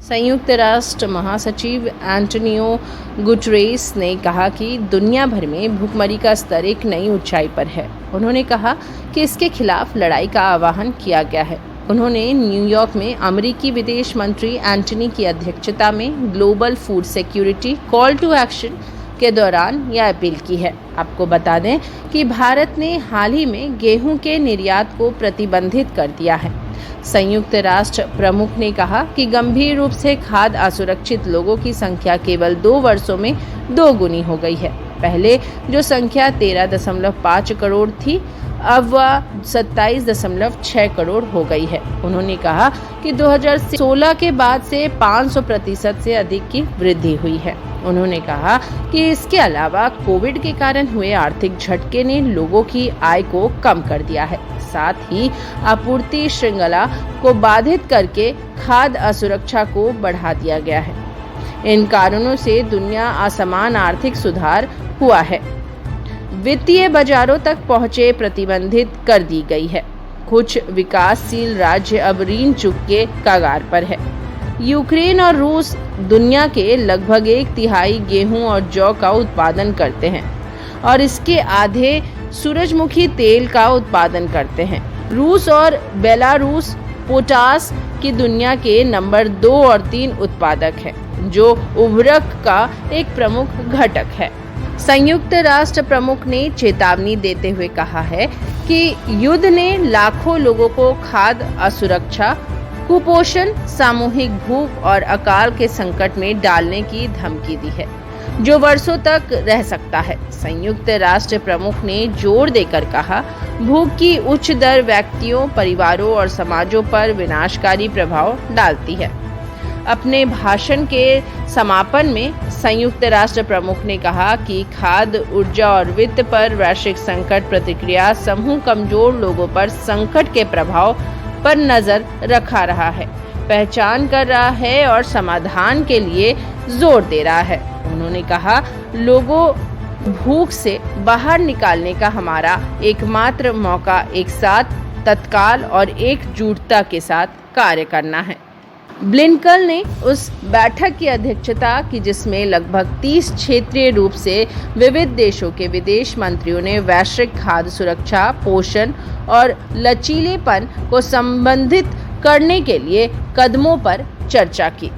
संयुक्त राष्ट्र महासचिव एंटोनियो गुटरेस ने कहा कि दुनिया भर में भुखमरी का स्तर एक नई ऊंचाई पर है। उन्होंने कहा कि इसके खिलाफ लड़ाई का आह्वान किया गया है। उन्होंने न्यूयॉर्क में अमेरिकी विदेश मंत्री एंटनी की अध्यक्षता में global food security call to action के दौरान यह अपील की है। आपको बता दें कि भारत ने हाल ही में गेहूं के निर्यात को प्रतिबंधित कर दिया है। संयुक्त राष्ट्र प्रमुख ने कहा कि गंभीर रूप से खाद्य असुरक्षित लोगों की संख्या केवल 2 वर्षों में 2 गुनी हो गई है। पहले जो संख्या 13.5 करोड़ थी, अब वह 27.6 करोड़ हो गई है। उन्होंने कहा कि 2016 के बाद से 500% से अधिक की वृद्धि हुई है। उन्होंने कहा कि इसके अलावा कोविड के कारण हुए आर्थिक झटके ने लोगों की आय को कम कर दिया है। साथ ही आपूर्ति श्रृंखला को बाधित करके खाद्य असुरक्षा को बढ़ा दिया गया है। इन कारणों से दुनिया असमान आर्थिक सुधार हुआ है। वित्तीय बाजारों तक पहुंचे प्रतिबंधित कर दी गई है। कुछ विकासशील राज्य अब ऋण चुक के कगार पर है। यूक्रेन और रूस दुनिया के लगभग 1/3 गेहूं और जौ का उत्पादन करते हैं और इसके आधे सूरजमुखी तेल का उत्पादन करते हैं। रूस और बेलारूस पोटाश की दुनिया के नंबर 2 और 3 उत्पादक हैं, जो उर्वरक का एक प्रमुख घटक है। संयुक्त राष्ट्र प्रमुख ने चेतावनी देते हुए कहा है कि युद्ध ने लाखों लोगों को खाद्य असुरक्षा, कुपोषण, सामूहिक भूख और अकाल के संकट में डालने की धमकी दी है, जो वर्षों तक रह सकता है। संयुक्त राष्ट्र प्रमुख ने जोर देकर कहा, भूख की उच्च दर व्यक्तियों, परिवारों और समाजों पर विनाशकारी प्रभाव डालती है। अपने भाषण के समापन में संयुक्त राष्ट्र प्रमुख ने कहा कि खाद्य, ऊर्जा और वित्त पर वैश्विक संकट प्रतिक्रिया समूह कमजोर लोगों पर संकट के प्रभाव पर नजर रखा रहा है, पहचान कर रहा है और समाधान के लिए जोर दे रहा है। उन्होंने कहा, लोगों भूख से बाहर निकालने का हमारा एकमात्र मौका एक साथ, तत्काल और एकजुटता के साथ कार्य करना है। ब्लिंकन ने उस बैठक की अध्यक्षता की जिसमें लगभग 30 क्षेत्रीय रूप से विविध देशों के विदेश मंत्रियों ने वैश्विक खाद्य सुरक्षा, पोषण और लचीलेपन को संबंधित करने के लिए कदमों पर चर्चा की।